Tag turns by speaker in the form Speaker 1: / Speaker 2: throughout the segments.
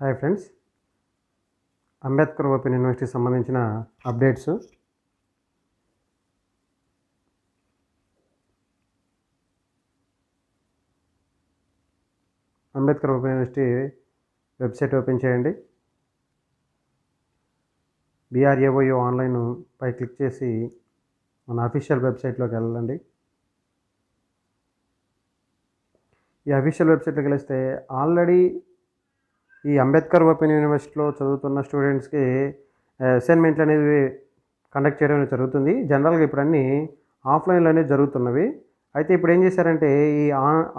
Speaker 1: Hi friends, Ambedkar open యూనివర్సిటీకి సంబంధించిన updates. Ambedkar open university website open చేయండి. BRAOU ఆన్లైన్ పై click చేసి మన అఫీషియల్ వెబ్సైట్లోకి వెళ్ళండి. ఈ అఫీషియల్ వెబ్సైట్లోకి వెళ్ళిస్తే ఆల్రెడీ ఈ అంబేద్కర్ ఓపెన్ యూనివర్సిటీలో చదువుతున్న స్టూడెంట్స్కి అసైన్మెంట్లు అనేవి కండక్ట్ చేయడం జరుగుతుంది. జనరల్గా ఇప్పుడు అన్నీ ఆఫ్లైన్లోనే జరుగుతున్నవి. అయితే ఇప్పుడు ఏం చేశారంటే ఈ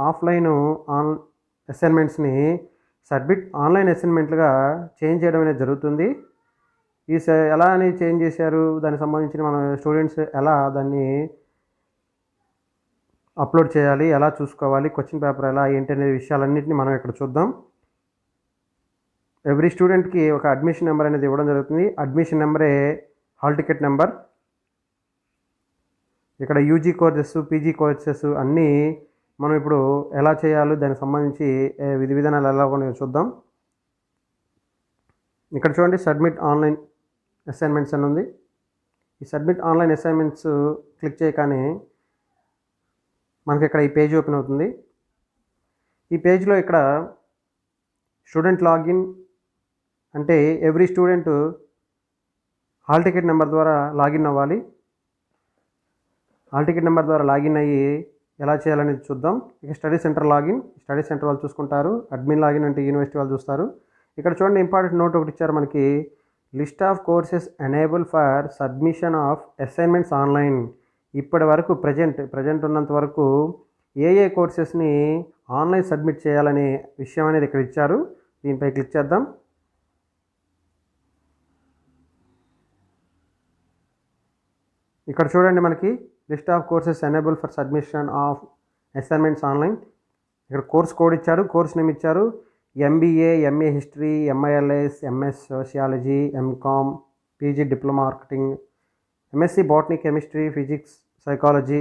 Speaker 1: ఆఫ్లైన్ అసైన్మెంట్స్ని ఆన్లైన్ అసైన్మెంట్లుగా చేంజ్ చేయడం అనేది జరుగుతుంది. ఎలా అని చేంజ్ చేశారు, దానికి సంబంధించిన మన స్టూడెంట్స్ ఎలా దాన్ని అప్లోడ్ చేయాలి, ఎలా చూసుకోవాలి, క్వశ్చన్ పేపర్ ఎలా ఏంటి అనే విషయాలన్నింటినీ మనం ఇక్కడ చూద్దాం. ఎవ్రీ స్టూడెంట్కి ఒక అడ్మిషన్ నెంబర్ అనేది ఇవ్వడం జరుగుతుంది. అడ్మిషన్ నెంబరే హాల్ టికెట్ నెంబర్. ఇక్కడ యూజీ కోర్సెస్, పీజీ కోర్సెస్ అన్నీ మనం ఇప్పుడు ఎలా చేయాలో దానికి సంబంధించి విధి విధానాలు ఎలా ఉన్నాయో చూద్దాం. ఇక్కడ చూడండి, సబ్మిట్ ఆన్లైన్ అసైన్మెంట్స్ అని ఉంది. ఈ సబ్మిట్ ఆన్లైన్ అసైన్మెంట్స్ క్లిక్ చేయగానే మనకి ఇక్కడ ఈ పేజ్ ఓపెన్ అవుతుంది. ఈ పేజ్లో ఇక్కడ స్టూడెంట్ లాగిన్ అంటే every student hall ticket number ద్వారా లాగిన్ అవ్వాలి. హాల్ టికెట్ నెంబర్ ద్వారా లాగిన్ అయ్యి ఎలా చేయాలనేది చూద్దాం. ఇక study centre login, study centre వాళ్ళు చూసుకుంటారు. అడ్మిన్ లాగిన్ అంటే యూనివర్సిటీ వాళ్ళు చూస్తారు. ఇక్కడ చూడండి, ఇంపార్టెంట్ నోట్ ఒకటి ఇచ్చారు మనకి. List of courses enable for submission of assignments online. ఇప్పటి వరకు ప్రజెంట్ ఉన్నంత వరకు ఏ కోర్సెస్ని ఆన్లైన్ సబ్మిట్ చేయాలనే విషయం అనేది ఇక్కడ ఇచ్చారు. దీనిపై క్లిక్ చేద్దాం. ఇక్కడ చూడండి, మనకి list of courses enable for submission of assignments online. ఇక్కడ కోర్స్ కోడ్ ఇచ్చారు, కోర్స్ నేమ్ ఇచ్చారు. MBA, MA history, MILS, MS sociology, MCOM, PG diploma marketing, MSc botany, chemistry, physics, psychology.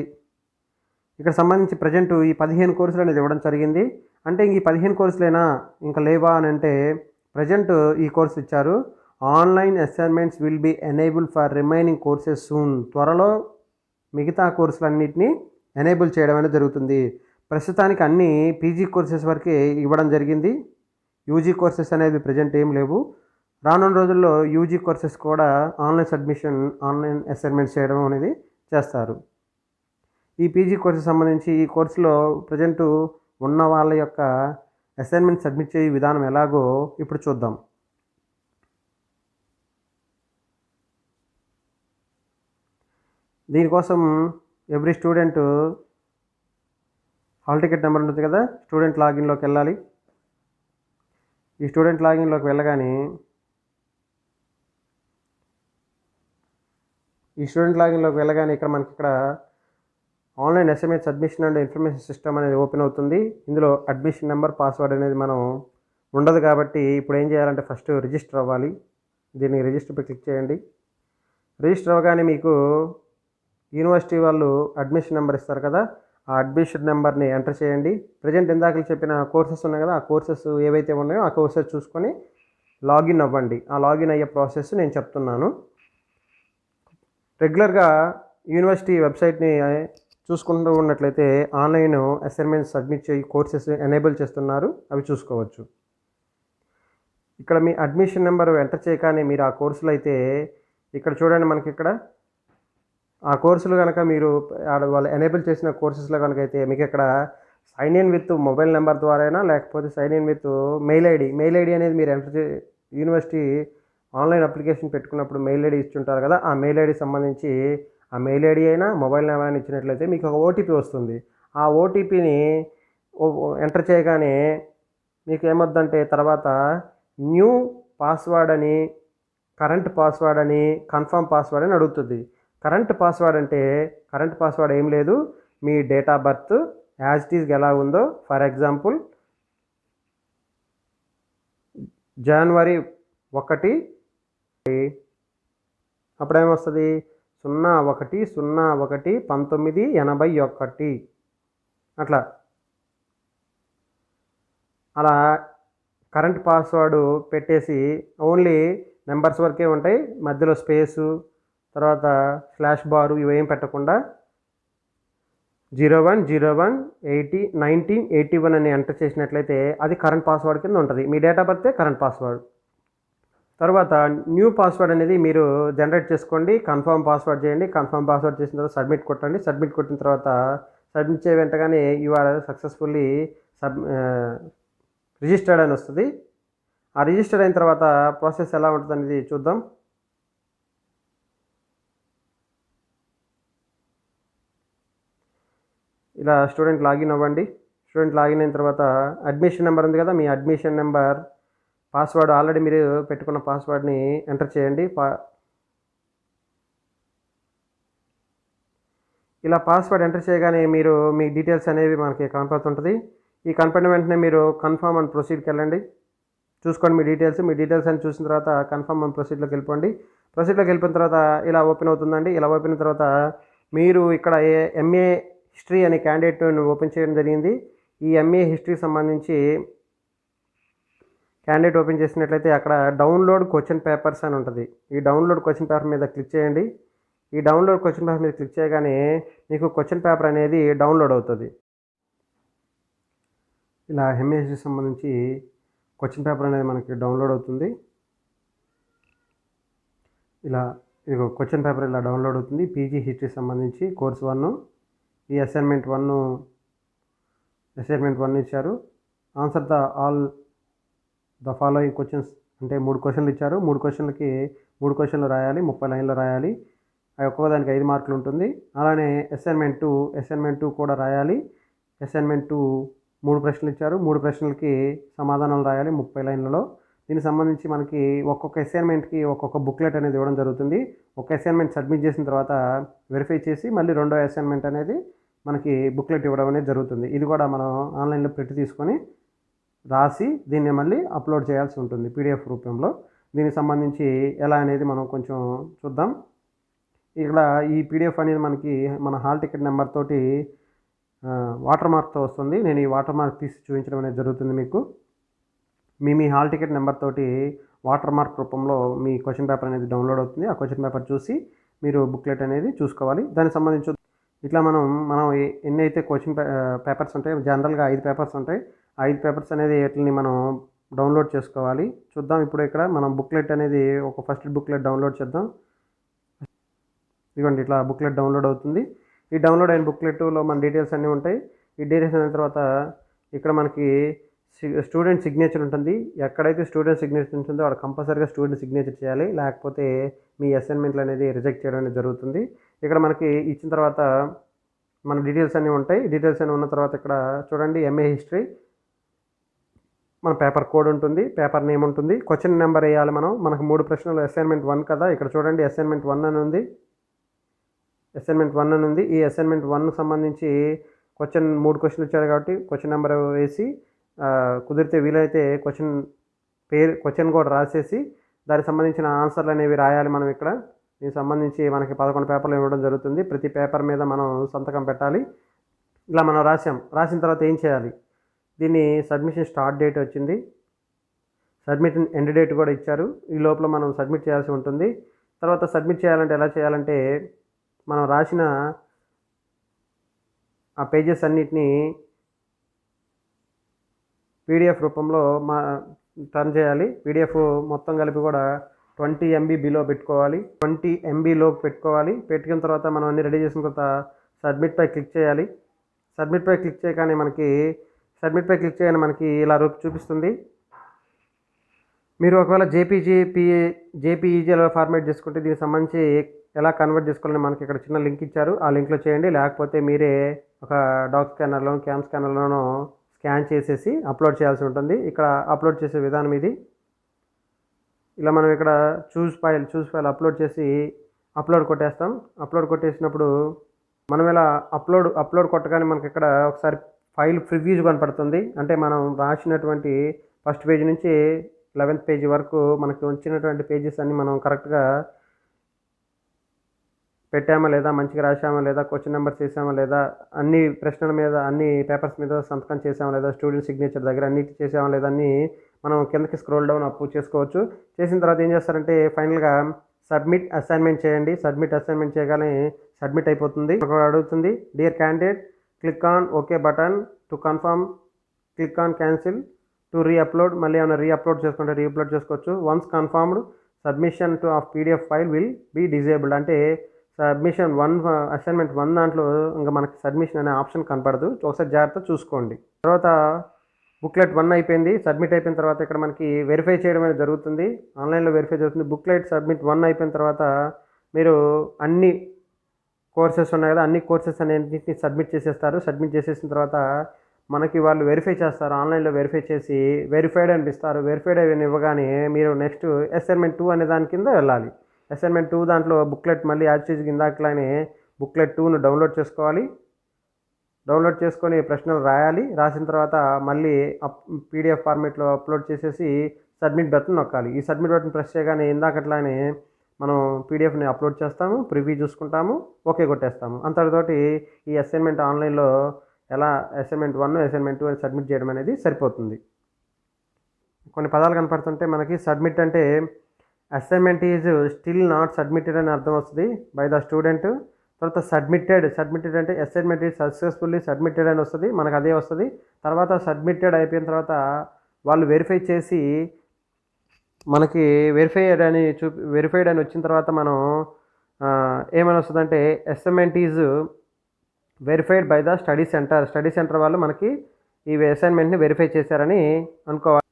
Speaker 1: ఇక్కడ సంబంధించి ప్రజెంట్ ఈ 15 కోర్సులు అనేది ఇవ్వడం జరిగింది. అంటే ఈ 15 కోర్సులైనా ఇంకా లేవా అని అంటే ప్రజెంట్ ఈ కోర్సు ఇచ్చారు. Online assignments will be enable for remaining courses soon. త్వరలో మిగతా కోర్సులన్నింటినీ ఎనేబుల్ చేయడం అనేది జరుగుతుంది. ప్రస్తుతానికి అన్ని పీజీ కోర్సెస్ వరకే ఇవ్వడం జరిగింది. యూజీ కోర్సెస్ అనేవి ప్రజెంట్ ఏం లేవు. రానున్న రోజుల్లో యూజీ కోర్సెస్ కూడా ఆన్లైన్ అసైన్మెంట్స్ చేయడం అనేది చేస్తారు. ఈ పీజీ కోర్సెస్ సంబంధించి ఈ కోర్సులో ప్రజెంట్ ఉన్న వాళ్ళ యొక్క అసైన్మెంట్ సబ్మిట్ చేయ విధానం ఎలాగో ఇప్పుడు చూద్దాం. దీనికోసం every student hall ticket number ఉంటుంది కదా, స్టూడెంట్ లాగిన్లోకి వెళ్ళాలి. ఈ స్టూడెంట్ లాగిన్లోకి వెళ్ళగానే ఇక్కడ మనకి ఇక్కడ online assignment submission and information system అనేది ఓపెన్ అవుతుంది. ఇందులో అడ్మిషన్ నెంబర్, పాస్వర్డ్ అనేది మనం ఉండదు కాబట్టి ఇప్పుడు ఏం చేయాలంటే ఫస్ట్ రిజిస్టర్ అవ్వాలి. దీన్ని రిజిస్టర్పై క్లిక్ చేయండి. రిజిస్టర్ అవ్వగానే మీకు యూనివర్సిటీ వాళ్ళు అడ్మిషన్ నెంబర్ ఇస్తారు కదా, ఆ అడ్మిషన్ నెంబర్ని ఎంటర్ చేయండి. ప్రజెంట్ ఇందాక చెప్పిన కోర్సెస్ ఉన్నాయి కదా, ఆ కోర్సెస్ ఏవైతే ఉన్నాయో ఆ కోర్సెస్ చూసుకొని లాగిన్ అవ్వండి. ఆ లాగిన్ అయ్యే ప్రాసెస్ నేను చెప్తున్నాను. రెగ్యులర్గా యూనివర్సిటీ వెబ్సైట్ని చూసుకుంటూ ఉన్నట్లయితే ఆన్లైన్ అసైన్మెంట్స్ సబ్మిట్ చేయి కోర్సెస్ ఎనేబుల్ చేస్తున్నారు, అవి చూసుకోవచ్చు. ఇక్కడ మీ అడ్మిషన్ నెంబర్ ఎంటర్ చేయగానే మీరు ఆ కోర్సులు అయితే ఇక్కడ చూడండి, మనకి ఇక్కడ ఆ కోర్సులు కనుక మీరు వాళ్ళు ఎనేబుల్ చేసిన కోర్సెస్లో కనుక అయితే మీకు ఇక్కడ sign in with mobile number ద్వారా లేకపోతే sign in with mail ID అనేది మీరు యూనివర్సిటీ ఆన్లైన్ అప్లికేషన్ పెట్టుకున్నప్పుడు మెయిల్ ఐడి ఇచ్చుంటారు కదా, ఆ మెయిల్ ఐడి సంబంధించి ఆ మెయిల్ ఐడి అయినా మొబైల్ నెంబర్ అయినా ఇచ్చినట్లయితే మీకు ఒక ఓటీపీ వస్తుంది. ఆ ఓటీపీని ఎంటర్ చేయగానే మీకు ఏమొద్దంటే తర్వాత న్యూ పాస్వర్డ్ అని, కరెంట్ పాస్వర్డ్ అని, కన్ఫర్మ్ పాస్వర్డ్ అని అడుగుతుంది. కరెంట్ పాస్వర్డ్ ఏం లేదు, మీ date of birth as it is ఎలా ఉందో. ఫర్ ఎగ్జాంపుల్ జనవరి 1, అప్పుడేమొస్తుంది 01/01/1981 అట్లా కరెంట్ పాస్వర్డ్ పెట్టేసి ఓన్లీ నెంబర్స్ వరకే ఉంటాయి, మధ్యలో స్పేసు తర్వాత స్లాష్ బారు ఇవేం పెట్టకుండా 0101801981 అని ఎంటర్ చేసినట్లయితే అది కరెంట్ పాస్వర్డ్ కింద ఉంటుంది. మీ డేట్ ఆఫ్ బర్తే కరెంట్ పాస్వర్డ్. తర్వాత న్యూ పాస్వర్డ్ అనేది మీరు జనరేట్ చేసుకోండి. కన్ఫర్మ్ పాస్వర్డ్ చేయండి. కన్ఫర్మ్ పాస్వర్డ్ చేసిన తర్వాత సబ్మిట్ కొట్టండి. సబ్మిట్ కొట్టిన తర్వాత సబ్మిట్ చేయ వెంటనే యు ఆర్ సక్సెస్ఫుల్లీ రిజిస్టర్డ్ అని వస్తుంది. ఆ రిజిస్టర్ అయిన తర్వాత ప్రాసెస్ ఎలా ఉంటుంది అనేది చూద్దాం. ఇలా స్టూడెంట్ లాగిన్ అవ్వండి. స్టూడెంట్ లాగిన్ అయిన తర్వాత అడ్మిషన్ నెంబర్ ఉంది కదా, మీ అడ్మిషన్ నెంబర్ పాస్వర్డ్ ఆల్రెడీ మీరు పెట్టుకున్న పాస్వర్డ్ని ఎంటర్ చేయండి. ఇలా పాస్వర్డ్ ఎంటర్ చేయగానే మీరు మీ డీటెయిల్స్ అనేవి మనకి కనపడుతుంటుంది. ఈ కనపడిన వెంటనే మీరు కన్ఫర్మ్ అండ్ ప్రొసీడ్కి వెళ్ళండి. చూసుకోండి మీ డీటెయిల్స్ అని చూసిన తర్వాత కన్ఫర్మ్ అండ్ ప్రొసీడ్లోకి వెళ్ళిపోండి. ప్రొసీడ్లోకి వెళ్ళిపోయిన తర్వాత ఇలా ఓపెన్ అవుతుందండి. ఇలా ఓపెన్ అయిన తర్వాత మీరు ఇక్కడ ఎంఏ హిస్టరీ అనే క్యాండిడేట్ని ఓపెన్ చేయడం జరిగింది. ఈ ఎంఏ హిస్టరీకి సంబంధించి క్యాండిడేట్ ఓపెన్ చేసినట్లయితే అక్కడ డౌన్లోడ్ క్వశ్చన్ పేపర్స్ అని ఉంటుంది. ఈ డౌన్లోడ్ క్వశ్చన్ పేపర్ మీద క్లిక్ చేయండి. ఈ డౌన్లోడ్ క్వశ్చన్ పేపర్ మీద క్లిక్ చేయగానే మీకు క్వశ్చన్ పేపర్ అనేది డౌన్లోడ్ అవుతుంది. ఇలా ఎంఏ హిస్టరీకి సంబంధించి క్వశ్చన్ పేపర్ అనేది మనకి డౌన్లోడ్ అవుతుంది. ఇలా ఇది క్వశ్చన్ పేపర్ ఇలా డౌన్లోడ్ అవుతుంది. పీజీ హిస్టరీకి సంబంధించి కోర్స్ 1 ఈ అసైన్మెంట్ 1 ఇచ్చారు. Answer all the following questions అంటే 3 క్వశ్చన్లు ఇచ్చారు. 3 క్వశ్చన్లకి 3 క్వశ్చన్లు రాయాలి, 30 లైన్లు రాయాలి. ఒక్కొక్కదానికి 5 మార్కులు ఉంటుంది. అలానే అసైన్మెంట్ 2 కూడా రాయాలి. అసైన్మెంట్ 2 3 ప్రశ్నలు ఇచ్చారు. 3 ప్రశ్నలకి సమాధానాలు రాయాలి 30 లైన్లలో. దీనికి సంబంధించి మనకి ఒక్కొక్క అసైన్మెంట్కి ఒక్కొక్క బుక్లెట్ అనేది ఇవ్వడం జరుగుతుంది. ఒక అసైన్మెంట్ సబ్మిట్ చేసిన తర్వాత వెరిఫై చేసి మళ్ళీ రెండో అసైన్మెంట్ అనేది మనకి బుక్లెట్ ఇవ్వడం అనేది జరుగుతుంది. ఇది కూడా మనం ఆన్లైన్లో ప్రింట్ తీసుకొని రాసి దీన్ని మళ్ళీ అప్లోడ్ చేయాల్సి ఉంటుంది పీడిఎఫ్ రూపంలో. దీనికి సంబంధించి ఎలా అనేది మనం కొంచెం చూద్దాం. ఇక్కడ ఈ పీడిఎఫ్ అనేది మనకి మన హాల్ టికెట్ నెంబర్ తోటి వాటర్ మార్క్తో వస్తుంది. నేను ఈ వాటర్ మార్క్ తీసి చూపించడం అనేది జరుగుతుంది మీకు. మీ హాల్ టికెట్ నెంబర్ తోటి వాటర్ మార్క్ రూపంలో మీ క్వశ్చన్ పేపర్ అనేది డౌన్లోడ్ అవుతుంది. ఆ క్వశ్చన్ పేపర్ చూసి మీరు బుక్లెట్ అనేది చూసుకోవాలి. దానికి సంబంధించి ఇట్లా మనం ఎన్ని అయితే క్వశ్చన్ పేపర్స్ ఉంటాయి, జనరల్గా 5 పేపర్స్ ఉంటాయి. 5 పేపర్స్ అనేది వీటిని మనం డౌన్లోడ్ చేసుకోవాలి. చూద్దాం ఇప్పుడు ఇక్కడ మనం బుక్లెట్ అనేది ఒక ఫస్ట్ బుక్లెట్ డౌన్లోడ్ చేద్దాం. ఇదిగోండి ఇట్లా బుక్లెట్ డౌన్లోడ్ అవుతుంది. ఈ డౌన్లోడ్ అయిన బుక్లెట్లో మన డీటెయిల్స్ అన్నీ ఉంటాయి. ఈ డీటెయిల్స్ అయిన తర్వాత ఇక్కడ మనకి స్టూడెంట్ సిగ్నేచర్ ఉంటుంది. ఎక్కడైతే స్టూడెంట్ సిగ్నేచర్ ఉంటుందో అక్కడ కంపల్సరీగా స్టూడెంట్ సిగ్నేచర్ చేయాలి, లేకపోతే మీ అసైన్మెంట్లు అనేది రిజెక్ట్ చేయడం అనేది జరుగుతుంది. ఇక్కడ మనకి ఇచ్చిన తర్వాత మన డీటెయిల్స్ అన్నీ ఉంటాయి. డీటెయిల్స్ అన్నీ ఉన్న తర్వాత ఇక్కడ చూడండి ఎంఏ హిస్టరీ మన పేపర్ కోడ్ ఉంటుంది, పేపర్ నేమ్ ఉంటుంది, క్వశ్చన్ నెంబర్ వేయాలి మనకు 3 ప్రశ్నలు అసైన్మెంట్ 1 కదా. ఇక్కడ చూడండి అసైన్మెంట్ 1 అని ఉంది. ఈ అసైన్మెంట్ 1కి సంబంధించి 3 క్వశ్చన్లు ఇచ్చారు కాబట్టి క్వశ్చన్ నెంబర్ వేసి కుదిరితే వీలైతే క్వశ్చన్ కూడా రాసేసి దానికి సంబంధించిన ఆన్సర్లు అనేవి రాయాలి మనం ఇక్కడ. దీనికి సంబంధించి మనకి 11 పేపర్లు ఇవ్వడం జరుగుతుంది. ప్రతి పేపర్ మీద మనం సంతకం పెట్టాలి. ఇలా మనం రాసిన తర్వాత ఏం చేయాలి, దీన్ని సబ్మిషన్ స్టార్ట్ డేట్ వచ్చింది, సబ్మిట్ ఎండ్ డేట్ కూడా ఇచ్చారు. ఈ లోపల మనం సబ్మిట్ చేయాల్సి ఉంటుంది. తర్వాత సబ్మిట్ చేయాలంటే ఎలా చేయాలంటే మనం రాసిన ఆ పేజెస్ అన్నిటినీ పీడిఎఫ్ రూపంలో టర్న్ చేయాలి. పీడిఎఫ్ మొత్తం కలిపి కూడా 20 MB బిలో పెట్టుకోవాలి. 20 MB లోకి పెట్టుకున్న తర్వాత మనం అన్ని రెడీ చేసిన తర్వాత సబ్మిట్పై క్లిక్ చేయాలి. సబ్మిట్పై క్లిక్ చేయగానే మనకి ఇలా చూపిస్తుంది. మీరు ఒకవేళ జేపీఈజీలో ఫార్మేట్ చేసుకుంటే దీనికి సంబంధించి ఎలా కన్వర్ట్ చేసుకోవాలని మనకి ఇక్కడ చిన్న లింక్ ఇచ్చారు. ఆ లింక్లో చేయండి. లేకపోతే మీరే ఒక డాక్ స్కానర్లోనో క్యామ్ స్కానర్లోనో స్కాన్ చేసేసి అప్లోడ్ చేయాల్సి ఉంటుంది. ఇక్కడ అప్లోడ్ చేసే విధానం ఇది. ఇలా మనం ఇక్కడ చూస్ ఫైల్ అప్లోడ్ చేసి అప్లోడ్ కొట్టేస్తాం. అప్లోడ్ కొట్టేసినప్పుడు మనం ఇలా అప్లోడ్ కొట్టగానే మనకి ఇక్కడ ఒకసారి ఫైల్ ప్రివ్యూస్ కనపడుతుంది. అంటే మనం రాసినటువంటి ఫస్ట్ పేజీ నుంచి 11th పేజీ వరకు మనకి వచ్చినటువంటి పేజెస్ అన్నీ మనం కరెక్ట్గా పెట్టామా లేదా, మంచిగా రాసామా లేదా, క్వశ్చన్ నెంబర్స్ చేసామా లేదా, అన్ని ప్రశ్నల మీద అన్ని పేపర్స్ మీద సంతకం చేసామా లేదా, స్టూడెంట్ సిగ్నేచర్ దగ్గర అన్నిటి చేసామా లేదా అన్నీ మనం కిందకి స్క్రోల్ డౌన్ అప్ చేసుకోవచ్చు. చేసిన తర్వాత ఏం చేస్తారంటే ఫైనల్గా సబ్మిట్ అసైన్మెంట్ చేయండి. సబ్మిట్ అసైన్మెంట్ చేయగానే సబ్మిట్ అయిపోతుంది. అడుగుతుంది dear candidate click on okay button to confirm, click on cancel to reupload. మళ్ళీ ఏమైనా రీఅప్లోడ్ చేసుకుంటే రీఅప్లోడ్ చేసుకోవచ్చు. Once confirmed submission to of PDF file will be disabled. అంటే సబ్మిషన్ 1 అసైన్మెంట్ 1 దాంట్లో ఇంకా మనకి సబ్మిషన్ అనే ఆప్షన్ కనపడదు. ఒకసారి జాగ్రత్త చూసుకోండి. తర్వాత బుక్లెట్ 1 అయిపోయింది. సబ్మిట్ అయిపోయిన తర్వాత ఇక్కడ మనకి వెరిఫై చేయడం అనేది జరుగుతుంది. ఆన్లైన్లో వెరిఫై జరుగుతుంది. బుక్లెట్ సబ్మిట్ 1 అయిపోయిన తర్వాత మీరు అన్ని కోర్సెస్ ఉన్నాయి కదా, అన్ని కోర్సెస్ అనేటిని సబ్మిట్ చేసేస్తారు. సబ్మిట్ చేసేసిన తర్వాత మనకి వాళ్ళు వెరిఫై చేస్తారు. ఆన్లైన్లో వెరిఫై చేసి వెరిఫైడ్ అని ఇస్తారు. వెరిఫైడ్ అని ఇవ్వగానే మీరు నెక్స్ట్ అసైన్మెంట్ 2 అనే దాని కింద వెళ్ళాలి. అసైన్మెంట్ 2 దాంట్లో బుక్లెట్ మళ్ళీ యాజ్ ఇందాకలానే బుక్లెట్ 2ను డౌన్లోడ్ చేసుకోవాలి. డౌన్లోడ్ చేసుకొని ప్రశ్నలు రాయాలి. రాసిన తర్వాత మళ్ళీ పీడిఎఫ్ ఫార్మేట్లో అప్లోడ్ చేసేసి సబ్మిట్ బటన్ నొక్కాలి. ఈ సబ్మిట్ బటన్ ప్రెస్ చేయగానే ఇందాకట్లానే మనం పీడిఎఫ్ని అప్లోడ్ చేస్తాము, ప్రివ్యూ చూసుకుంటాము, ఓకే కొట్టేస్తాము. అంతటితోటి ఈ అసైన్మెంట్ ఆన్లైన్లో ఎలా అసైన్మెంట్ 1 అసైన్మెంట్ 2 అని సబ్మిట్ చేయడం అనేది సరిపోతుంది. కొన్ని పదాలు కనపడుతుంటే మనకి సబ్మిట్ అంటే assignment is still not submitted అని అర్థం వస్తుంది బై ద స్టూడెంట్. తర్వాత సబ్మిటెడ్ అంటే అసైన్మెంట్ ఈజ్ సక్సెస్ఫుల్లీ సబ్మిటెడ్ అని వస్తుంది, మనకు అదే వస్తుంది. తర్వాత సబ్మిటెడ్ అయిపోయిన తర్వాత వాళ్ళు వెరిఫై చేసి మనకి వెరిఫైడ్ అని వచ్చిన తర్వాత మనం ఏమని వస్తుందంటే assignment is verified by the study centre వాళ్ళు మనకి ఈ అసైన్మెంట్ని వెరిఫై చేశారని అనుకోవాలి.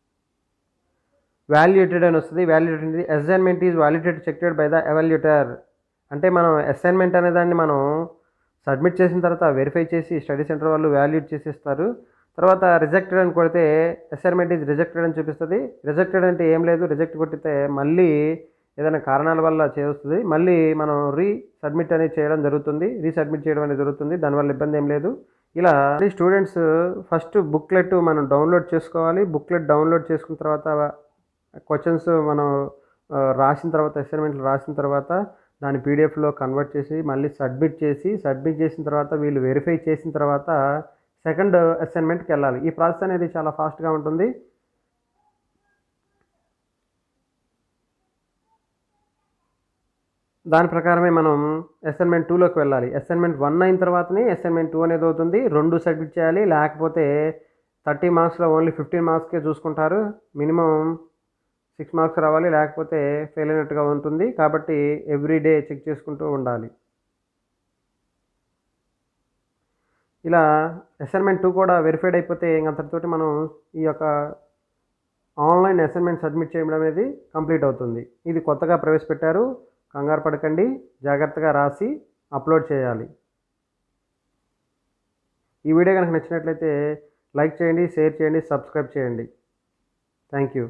Speaker 1: వాల్యుయేటెడ్ అని వస్తుంది. Valuated assignment is valuated checked by the evaluator. అంటే మనం అసైన్మెంట్ అనే దాన్ని మనం సబ్మిట్ చేసిన తర్వాత వెరిఫై చేసి స్టడీ సెంటర్ వాళ్ళు వాల్యూట్ చేసేస్తారు. తర్వాత రిజెక్టెడ్ అని కొడితే అసైన్మెంట్ ఈజ్ రిజెక్టెడ్ అని చూపిస్తుంది. రిజెక్టెడ్ అంటే ఏం లేదు, రిజెక్ట్ కొట్టితే మళ్ళీ ఏదైనా కారణాల వల్ల చేస్తుంది. మళ్ళీ మనం రీసబ్మిట్ అనేది చేయడం జరుగుతుంది. దానివల్ల ఇబ్బంది ఏం లేదు. ఇలా స్టూడెంట్స్ ఫస్ట్ బుక్లెట్ మనం డౌన్లోడ్ చేసుకోవాలి. బుక్లెట్ డౌన్లోడ్ చేసుకున్న తర్వాత క్వశ్చన్స్ మనం రాసిన తర్వాత అసైన్మెంట్లు రాసిన తర్వాత దాన్ని పీడిఎఫ్లో కన్వర్ట్ చేసి మళ్ళీ సబ్మిట్ చేసిన తర్వాత వీళ్ళు వెరిఫై చేసిన తర్వాత సెకండ్ అసైన్మెంట్కి వెళ్ళాలి. ఈ ప్రాసెస్ అనేది చాలా ఫాస్ట్గా ఉంటుంది. దాని ప్రకారమే మనం అసైన్మెంట్ 2లోకి వెళ్ళాలి. అసైన్మెంట్ 1 అయిన తర్వాతనే అసైన్మెంట్ 2 అనేది అవుతుంది. 2 సబ్మిట్ చేయాలి. లేకపోతే 30 మార్క్స్లో ఓన్లీ 15 మార్క్స్కే చూసుకుంటారు. మినిమం 6 మార్క్స్ రావాలి, లేకపోతే ఫెయిల్ అయినట్టుగా ఉంటుంది. కాబట్టి ఎవ్రీడే చెక్ చేసుకుంటూ ఉండాలి. ఇలా అసైన్మెంట్ 2 కూడా వెరిఫైడ్ అయిపోతే అంతటితోటి మనం ఈ యొక్క ఆన్లైన్ అసైన్మెంట్ సబ్మిట్ చేయడం అనేది కంప్లీట్ అవుతుంది. ఇది కొత్తగా ప్రవేశపెట్టారు, కంగారు పడకండి, జాగ్రత్తగా రాసి అప్లోడ్ చేయాలి. ఈ వీడియో కనుక నచ్చినట్లయితే లైక్ చేయండి, షేర్ చేయండి, సబ్స్క్రైబ్ చేయండి. Thank you.